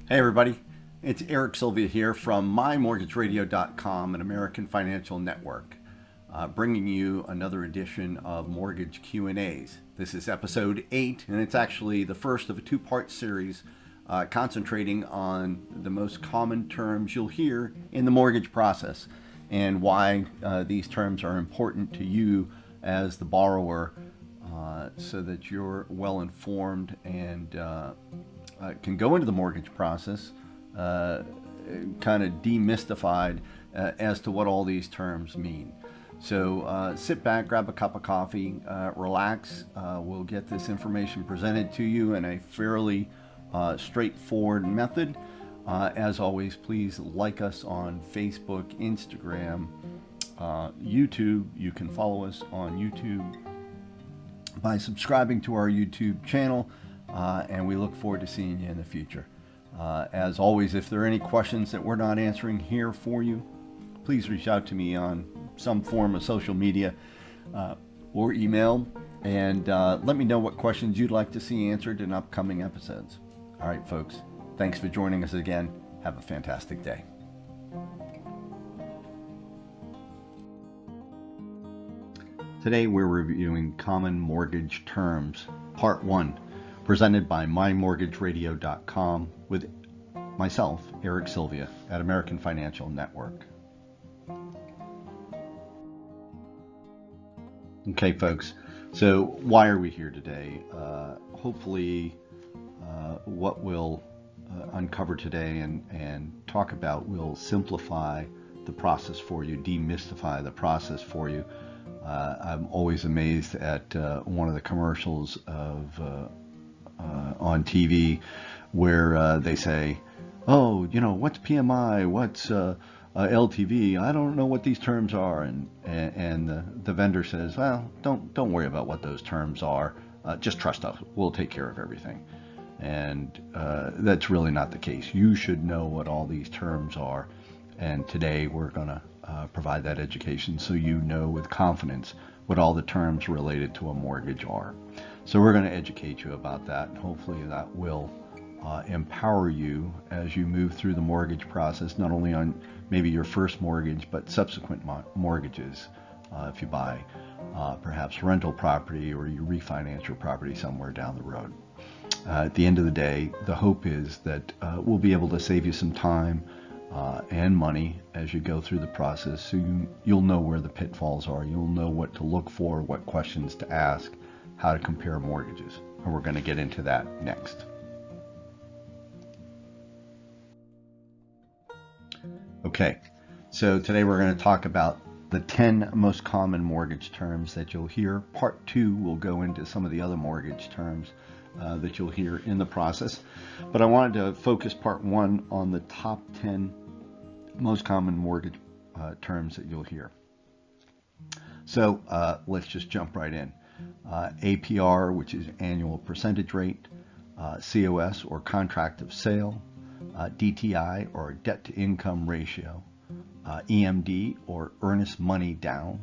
Hey everybody, it's Eric Sylvia here from mymortgageradio.com, an American financial network, bringing you another edition of Mortgage Q&As. This is episode 8, and it's actually the first of a two-part series concentrating on the most common terms you'll hear in the mortgage process and why these terms are important to you as the borrower so that you're well informed and can go into the mortgage process kind of demystified as to what all these terms mean. So sit back, grab a cup of coffee, relax. We'll get this information presented to you in a fairly straightforward method. As always, please like us on Facebook, Instagram, YouTube. You can follow us on YouTube by subscribing to our YouTube channel. And we look forward to seeing you in the future. As always, if there are any questions that we're not answering here for you, please reach out to me on some form of social media or email, and let me know what questions you'd like to see answered in upcoming episodes. All right, folks, thanks for joining us again. Have a fantastic day. Today we're reviewing common mortgage terms, Part 1. Presented by mymortgageradio.com with myself, Eric Sylvia, at American Financial Network. Okay, folks, so why are we here today? Hopefully what we'll uncover today and talk about will simplify the process for you, demystify the process for you. I'm always amazed at one of the commercials of on TV where they say, oh, you know, what's PMI, what's LTV, I don't know what these terms are, and the vendor says, well, don't worry about what those terms are, just trust us, we'll take care of everything. And that's really not the case. You should know what all these terms are, and today we're going to provide that education so you know with confidence what all the terms related to a mortgage are. So we're going to educate you about that, and hopefully that will empower you as you move through the mortgage process, not only on maybe your first mortgage, but subsequent mortgages. If you buy perhaps rental property or you refinance your property somewhere down the road. At the end of the day, the hope is that we'll be able to save you some time and money as you go through the process, so you'll know where the pitfalls are, you'll know what to look for, what questions to ask, how to compare mortgages, and we're going to get into that next. Okay, so today we're going to talk about the 10 most common mortgage terms that you'll hear. Part 2 will go into some of the other mortgage terms that you'll hear in the process, but I wanted to focus Part 1 on the top 10 most common mortgage terms that you'll hear. So let's just jump right in. APR, which is annual percentage rate, COS or contract of sale, DTI or debt to income ratio, EMD or earnest money down,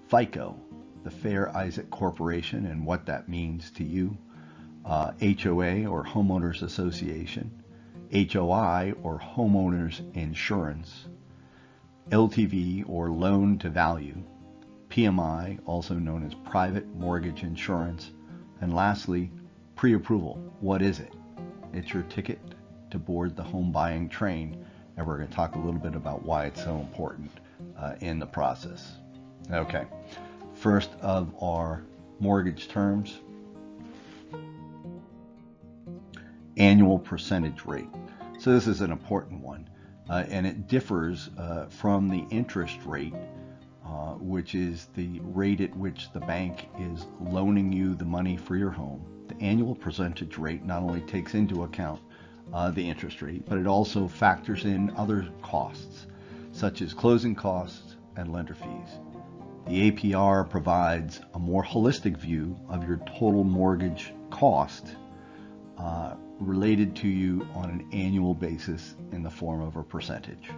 FICO, the Fair Isaac Corporation and what that means to you, HOA or Homeowners Association, HOI or Homeowners Insurance, LTV or loan to value, PMI, also known as private mortgage insurance, and lastly, pre-approval. What is it? It's your ticket to board the home buying train, and we're going to talk a little bit about why it's so important in the process. Okay, first of our mortgage terms, annual percentage rate. So this is an important one, and it differs from the interest rate, which is the rate at which the bank is loaning you the money for your home. The annual percentage rate not only takes into account the interest rate, but it also factors in other costs, such as closing costs and lender fees. The APR provides a more holistic view of your total mortgage cost related to you on an annual basis in the form of a percentage.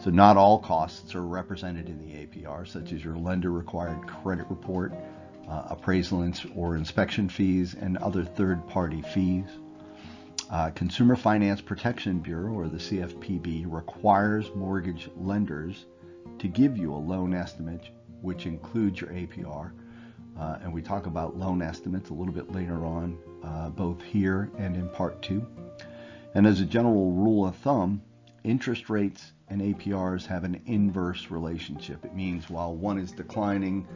So not all costs are represented in the APR, such as your lender required credit report, appraisal or inspection fees, and other third-party fees. Consumer Finance Protection Bureau, or the CFPB, requires mortgage lenders to give you a loan estimate, which includes your APR. And we talk about loan estimates a little bit later on, both here and in part 2. And as a general rule of thumb, interest rates and APRs have an inverse relationship. It means while one is declining,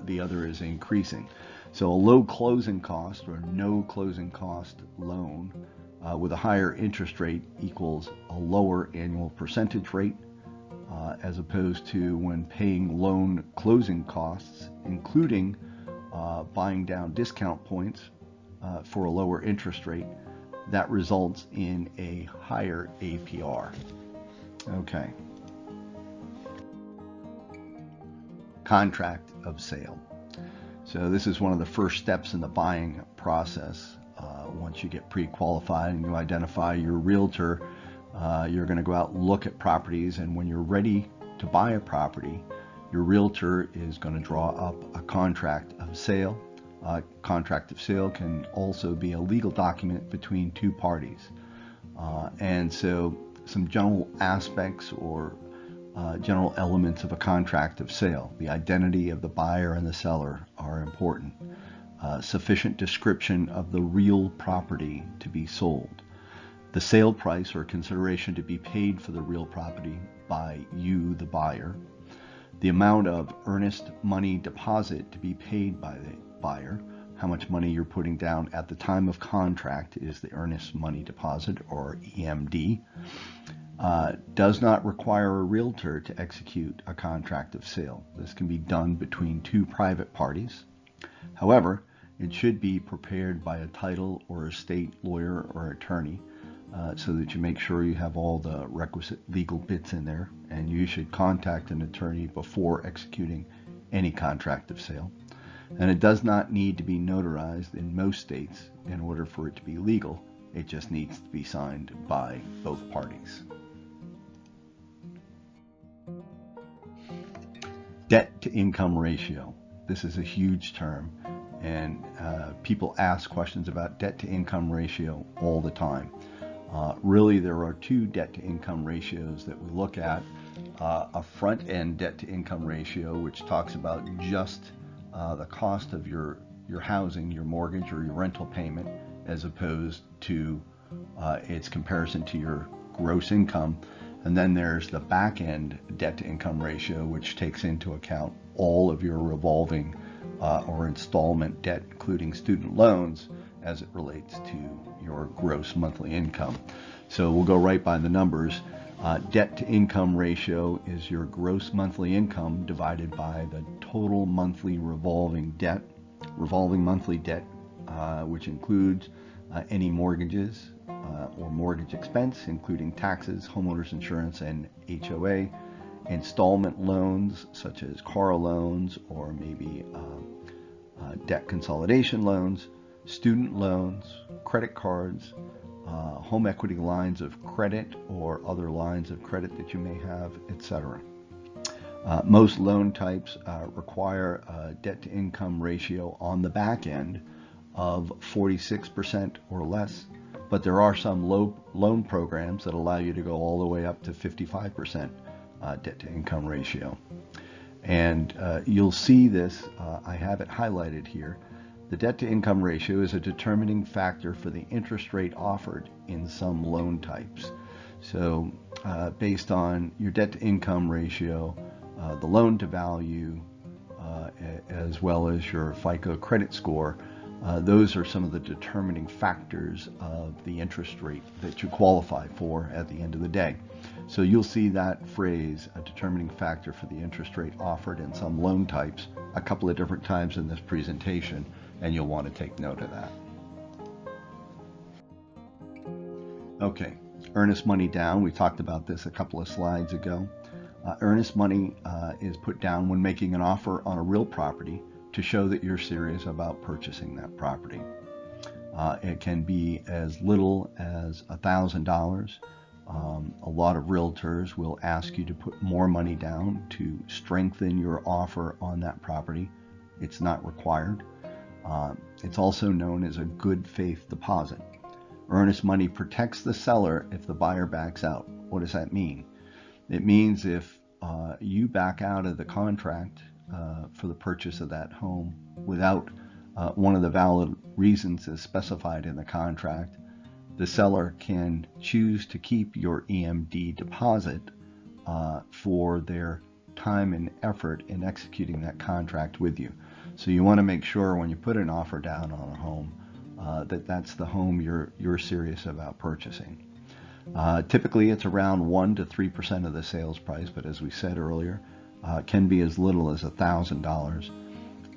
the other is increasing. So a low closing cost or no closing cost loan with a higher interest rate equals a lower annual percentage rate, as opposed to when paying loan closing costs, including buying down discount points for a lower interest rate, that results in a higher APR. Okay. Contract of sale. So this is one of the first steps in the buying process. Once you get pre-qualified and you identify your realtor, you're going to go out and look at properties, and when you're ready to buy a property, your realtor is going to draw up a contract of sale. Contract of sale can also be a legal document between two parties. And so some general aspects or general elements of a contract of sale. The identity of the buyer and the seller are important. Sufficient description of the real property to be sold. The sale price or consideration to be paid for the real property by you, the buyer. The amount of earnest money deposit to be paid by the buyer. How much money you're putting down at the time of contract is the earnest money deposit, or EMD. Does not require a realtor to execute a contract of sale. This can be done between two private parties. However, it should be prepared by a title or estate lawyer or attorney, so that you make sure you have all the requisite legal bits in there, and you should contact an attorney before executing any contract of sale. And it does not need to be notarized in most states in order for it to be legal. It just needs to be signed by both parties. Debt to income ratio. This is a huge term, and people ask questions about debt to income ratio all the time. Really, there are two debt to income ratios that we look at. A front end debt to income ratio, which talks about just the cost of your housing, your mortgage, or your rental payment, as opposed to its comparison to your gross income. And then there's the back end debt to income ratio, which takes into account all of your revolving or installment debt, including student loans, as it relates to your gross monthly income. So we'll go right by the numbers. Debt to income ratio is your gross monthly income divided by the total monthly revolving monthly debt, which includes any mortgages or mortgage expense, including taxes, homeowners insurance, and HOA, installment loans such as car loans or maybe debt consolidation loans, student loans, credit cards, home equity lines of credit or other lines of credit that you may have, etc. Most loan types require a debt to income ratio on the back end of 46% or less, but there are some loan programs that allow you to go all the way up to 55% debt to income ratio. And you'll see this, I have it highlighted here. The debt to income ratio is a determining factor for the interest rate offered in some loan types. So based on your debt to income ratio, the loan to value, as well as your FICO credit score, those are some of the determining factors of the interest rate that you qualify for at the end of the day. So you'll see that phrase, a determining factor for the interest rate offered in some loan types, a couple of different times in this presentation, and you'll want to take note of that. Okay, earnest money down. We talked about this a couple of slides ago. Earnest money is put down when making an offer on a real property to show that you're serious about purchasing that property. It can be as little as $1,000. A lot of realtors will ask you to put more money down to strengthen your offer on that property. It's not required. It's also known as a good faith deposit. Earnest money protects the seller if the buyer backs out. What does that mean? It means if you back out of the contract for the purchase of that home without one of the valid reasons as specified in the contract, the seller can choose to keep your EMD deposit for their time and effort in executing that contract with you. So you want to make sure when you put an offer down on a home that that's the home you're serious about purchasing. Typically it's around 1 to 3% of the sales price, but as we said earlier, can be as little as $1,000.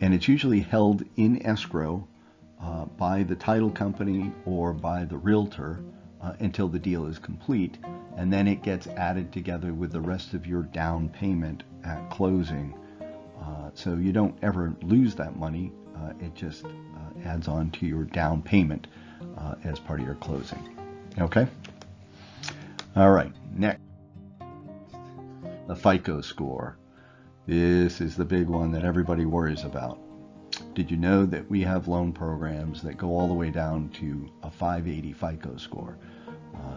And it's usually held in escrow by the title company or by the realtor until the deal is complete, and then it gets added together with the rest of your down payment at closing. So you don't ever lose that money. It just adds on to your down payment as part of your closing. Okay? All right, next, the FICO score. This is the big one that everybody worries about. Did you know that we have loan programs that go all the way down to a 580 FICO score?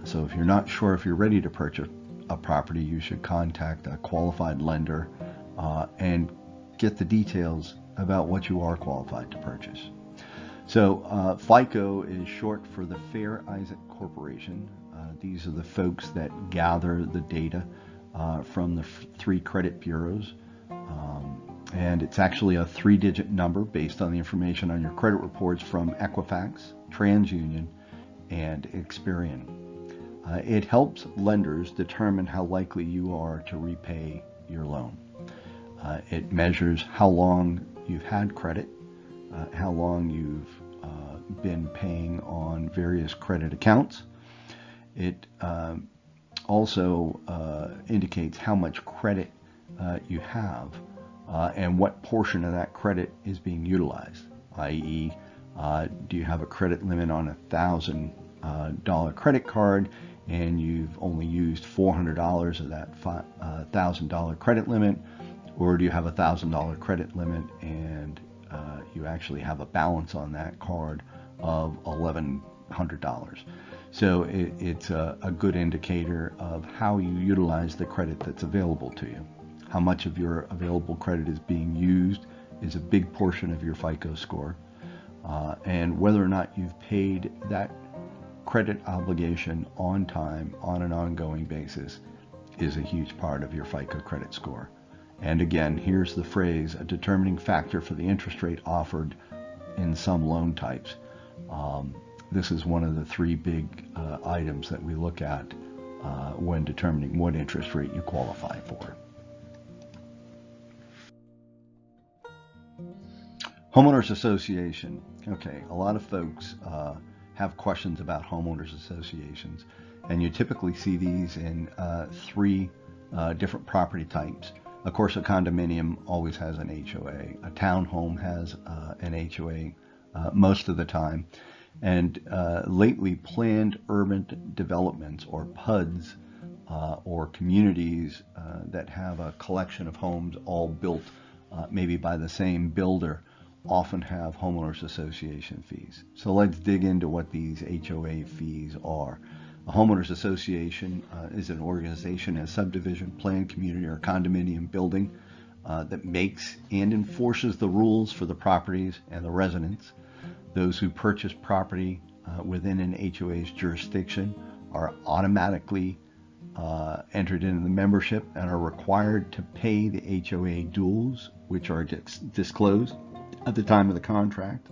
So if you're not sure if you're ready to purchase a property, you should contact a qualified lender and get the details about what you are qualified to purchase. So FICO is short for the Fair Isaac Corporation. These are the folks that gather the data from the 3 credit bureaus. And it's actually a 3-digit number based on the information on your credit reports from Equifax, TransUnion, and Experian. It helps lenders determine how likely you are to repay your loan. It measures how long you've had credit, how long you've been paying on various credit accounts. It also indicates how much credit you have and what portion of that credit is being utilized, i.e., do you have a credit limit on $1,000 credit card and you've only used $400 of that $1,000 credit limit, or do you have a $1,000 credit limit and you actually have a balance on that card of $1,100? So it's a good indicator of how you utilize the credit that's available to you. How much of your available credit is being used is a big portion of your FICO score. And whether or not you've paid that credit obligation on time on an ongoing basis is a huge part of your FICO credit score. And again, here's the phrase, a determining factor for the interest rate offered in some loan types. This is one of the 3 big items that we look at when determining what interest rate you qualify for. Homeowners Association. Okay, a lot of folks have questions about homeowners associations, and you typically see these in 3 different property types. Of course, a condominium always has an HOA. A townhome has an HOA most of the time. And lately, planned urban developments, or PUDs, or communities that have a collection of homes all built maybe by the same builder, often have homeowners association fees. So let's dig into what these HOA fees are. A homeowners association is an organization, a subdivision, planned community, or condominium building that makes and enforces the rules for the properties and the residents. Those who purchase property within an HOA's jurisdiction are automatically entered into the membership and are required to pay the HOA dues, which are disclosed at the time of the contract,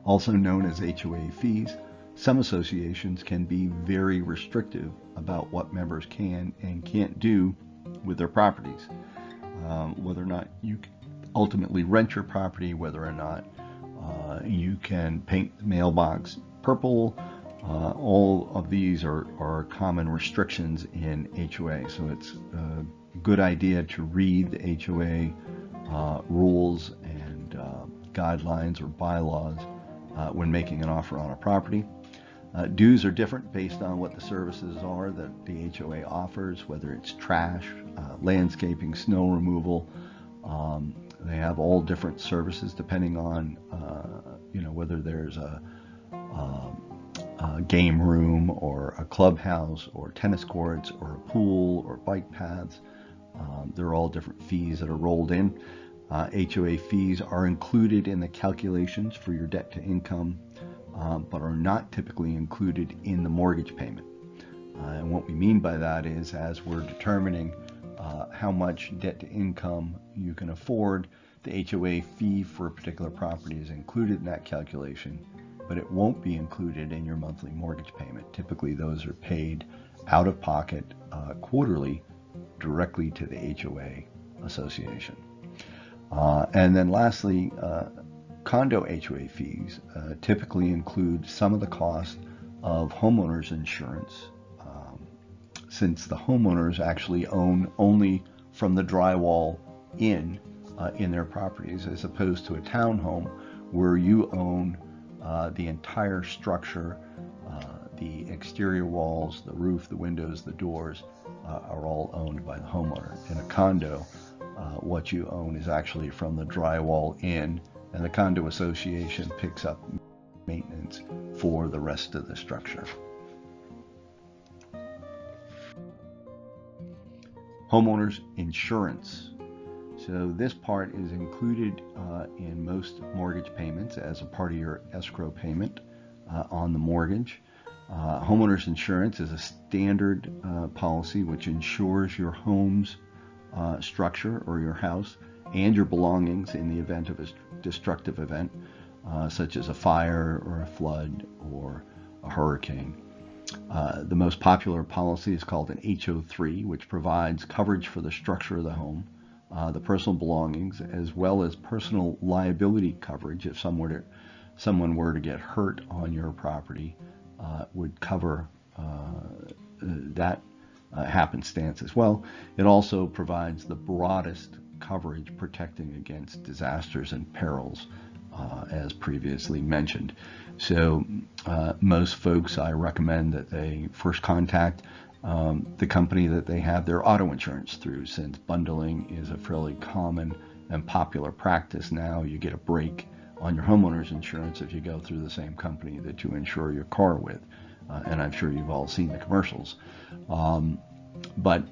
also known as HOA fees. Some associations can be very restrictive about what members can and can't do with their properties, whether or not you ultimately rent your property, whether or not you can paint the mailbox purple. All of these are common restrictions in HOA, so it's a good idea to read the HOA rules and guidelines or bylaws when making an offer on a property. Dues are different based on what the services are that the HOA offers, whether it's trash, landscaping, snow removal. They have all different services depending on whether there's a game room or a clubhouse or tennis courts or a pool or bike paths. They're all different fees that are rolled in. HOA fees are included in the calculations for your debt to income, but are not typically included in the mortgage payment. And what we mean by that is, as we're determining how much debt to income you can afford, the HOA fee for a particular property is included in that calculation, but it won't be included in your monthly mortgage payment. Typically, those are paid out of pocket quarterly directly to the HOA association. And then lastly, condo HOA fees typically include some of the cost of homeowners insurance, since the homeowners actually own only from the drywall in their properties, as opposed to a townhome where you own the entire structure, the exterior walls, the roof, the windows, the doors are all owned by the homeowner. In a condo, what you own is actually from the drywall in, and the condo association picks up maintenance for the rest of the structure. Homeowners insurance. So this part is included in most mortgage payments as a part of your escrow payment on the mortgage. Homeowners insurance is a standard policy which insures your home's structure or your house and your belongings in the event of a destructive event, such as a fire or a flood or a hurricane. The most popular policy is called an HO3, which provides coverage for the structure of the home, the personal belongings, as well as personal liability coverage if someone were to get hurt on your property, would cover that happenstance as well. It also provides the broadest coverage protecting against disasters and perils, as previously mentioned. So most folks, I recommend that they first contact the company that they have their auto insurance through, since bundling is a fairly common and popular practice now. You get a break on your homeowner's insurance if you go through the same company that you insure your car with. And I'm sure you've all seen the commercials. But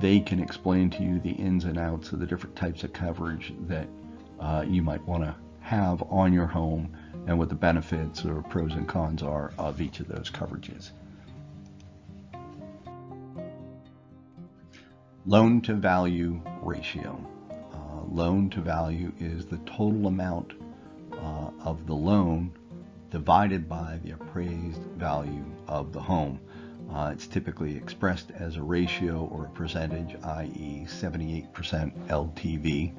they can explain to you the ins and outs of the different types of coverage that you might want to have on your home, and what the benefits or pros and cons are of each of those coverages. Loan to value ratio. Loan to value is the total amount of the loan divided by the appraised value of the home. It's typically expressed as a ratio or a percentage, i.e. 78% LTV,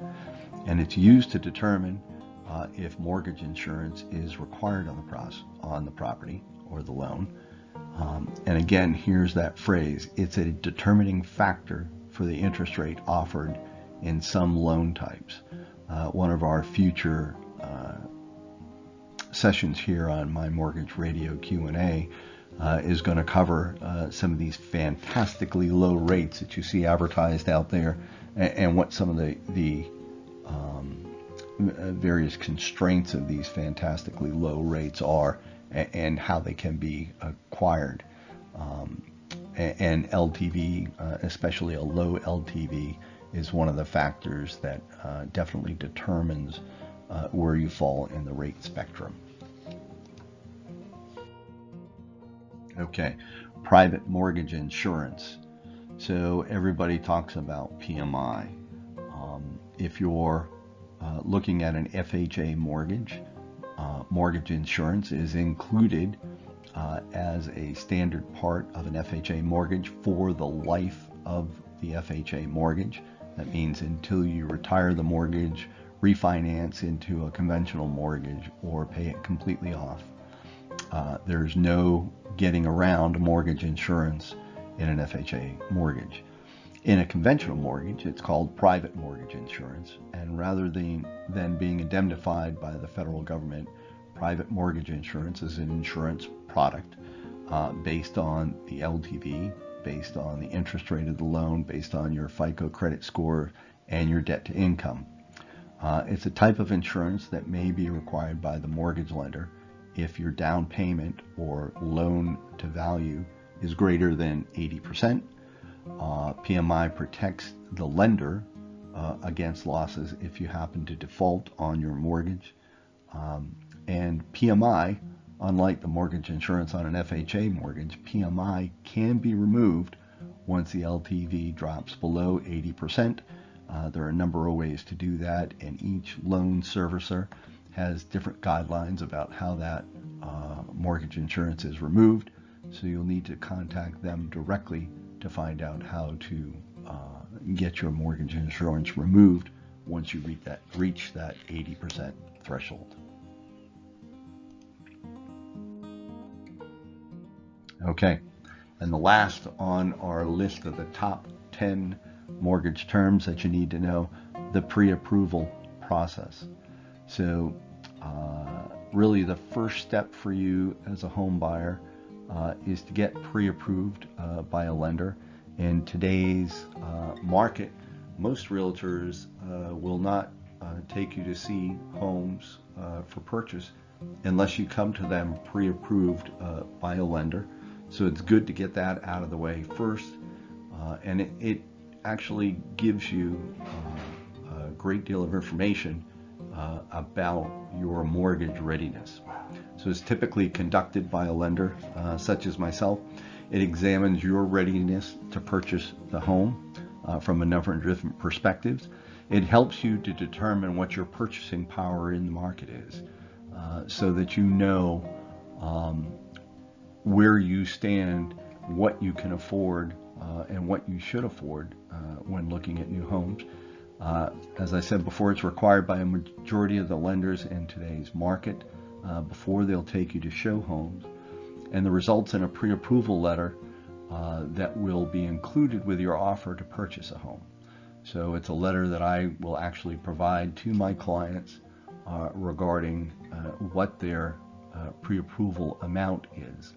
and it's used to determine if mortgage insurance is required on the property or the loan. And again, here's that phrase: it's a determining factor for the interest rate offered in some loan types. One of our future sessions here on My Mortgage Radio Q&A is going to cover some of these fantastically low rates that you see advertised out there, and what some of the various constraints of these fantastically low rates are, and how they can be acquired. And LTV, especially a low LTV, is one of the factors that definitely determines where you fall in the rate spectrum. Okay, private mortgage insurance. So everybody talks about PMI. If you're looking at an FHA mortgage, mortgage insurance is included as a standard part of an FHA mortgage for the life of the FHA mortgage. That means until you retire the mortgage, refinance into a conventional mortgage, or pay it completely off. There's no getting around mortgage insurance in an FHA mortgage. In a conventional mortgage, it's called private mortgage insurance, and rather than being indemnified by the federal government, private mortgage insurance is an insurance product based on the LTV, based on the interest rate of the loan, based on your FICO credit score and your debt to income. It's a type of insurance that may be required by the mortgage lender if your down payment or loan to value is greater than 80%. PMI protects the lender against losses if you happen to default on your mortgage. And PMI, unlike the mortgage insurance on an FHA mortgage, PMI can be removed once the LTV drops below 80%. There are a number of ways to do that, and each loan servicer has different guidelines about how that mortgage insurance is removed. So you'll need to contact them directly to find out how to get your mortgage insurance removed once you reach that 80% threshold. Okay, and the last on our list of the top 10 mortgage terms that you need to know, the pre-approval process. So really the first step for you as a home buyer is to get pre-approved by a lender. In today's market, most realtors will not take you to see homes for purchase unless you come to them pre-approved by a lender. So it's good to get that out of the way first, and it actually gives you a great deal of information about your mortgage readiness. So it's typically conducted by a lender such as myself. It examines your readiness to purchase the home from a number of different perspectives. It helps you to determine what your purchasing power in the market is, so that you know where you stand, what you can afford, and what you should afford when looking at new homes. As I said before, it's required by a majority of the lenders in today's market before they'll take you to show homes, and the results in a pre-approval letter that will be included with your offer to purchase a home. So it's a letter that I will actually provide to my clients regarding what their pre-approval amount is.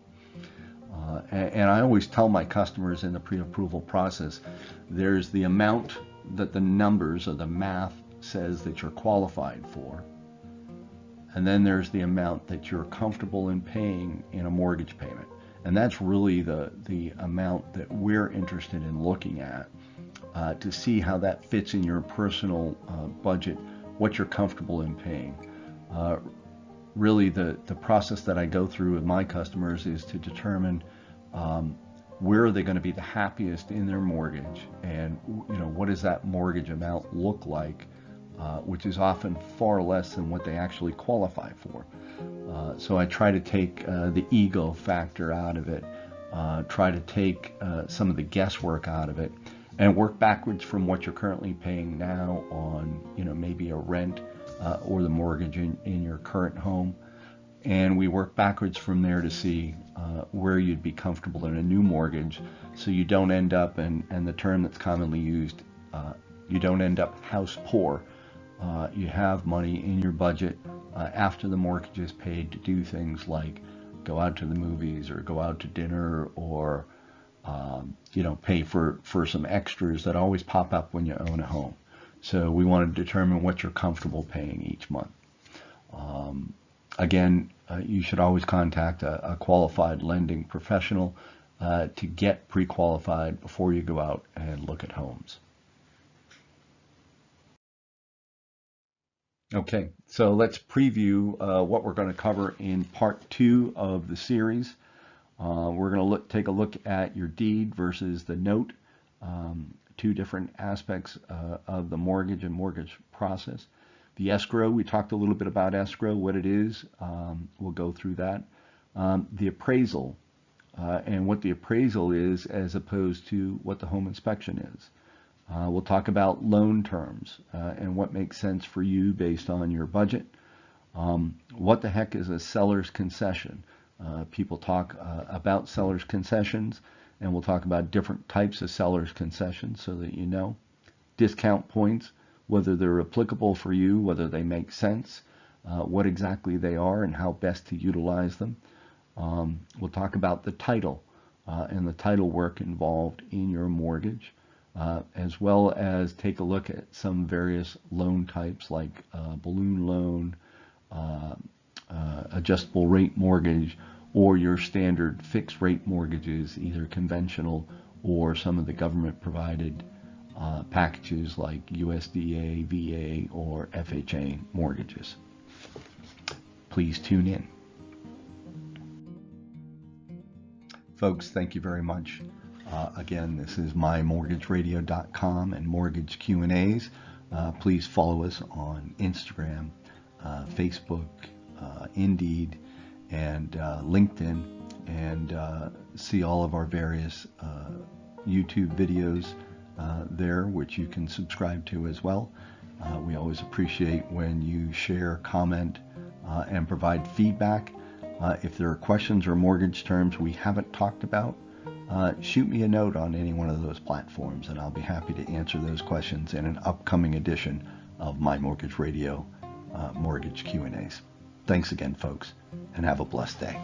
And I always tell my customers in the pre-approval process, there's the amount that the numbers or the math says that you're qualified for, and then there's the amount that you're comfortable in paying in a mortgage payment. And that's really the amount that we're interested in looking at to see how that fits in your personal budget, what you're comfortable in paying. Really the process that I go through with my customers is to determine where are they going to be the happiest in their mortgage, and what does that mortgage amount look like, which is often far less than what they actually qualify for. So I try to take the ego factor out of it, try to take some of the guesswork out of it, and work backwards from what you're currently paying now on maybe a rent or the mortgage in your current home. And we work backwards from there to see where you'd be comfortable in a new mortgage, so you don't end up, and the term that's commonly used, you don't end up house poor. You have money in your budget after the mortgage is paid to do things like go out to the movies or go out to dinner, or pay for some extras that always pop up when you own a home. So we want to determine what you're comfortable paying each month. Again, you should always contact a qualified lending professional to get pre-qualified before you go out and look at homes. Okay, so let's preview what we're going to cover in part 2 of the series. We're going to take a look at your deed versus the note, two different aspects of the mortgage and mortgage process. The escrow, we talked a little bit about escrow, what it is. We'll go through that. The appraisal, and what the appraisal is as opposed to what the home inspection is. We'll talk about loan terms and what makes sense for you based on your budget. What the heck is a seller's concession? People talk about seller's concessions, and we'll talk about different types of seller's concessions so that you know. Discount points, whether they're applicable for you, whether they make sense, what exactly they are, and how best to utilize them. We'll talk about the title and the title work involved in your mortgage, as well as take a look at some various loan types like balloon loan, adjustable rate mortgage, or your standard fixed rate mortgages, either conventional or some of the government provided packages like USDA, VA, or FHA mortgages. Please tune in. Folks, thank you very much. Again, this is mymortgageradio.com and Mortgage Q&As. Please follow us on Instagram, Facebook, Indeed, and LinkedIn, and see all of our various YouTube videos there, which you can subscribe to as well. We always appreciate when you share, comment, and provide feedback. If there are questions or mortgage terms we haven't talked about, shoot me a note on any one of those platforms, and I'll be happy to answer those questions in an upcoming edition of My Mortgage Radio Mortgage Q&As. Thanks again, folks, and have a blessed day.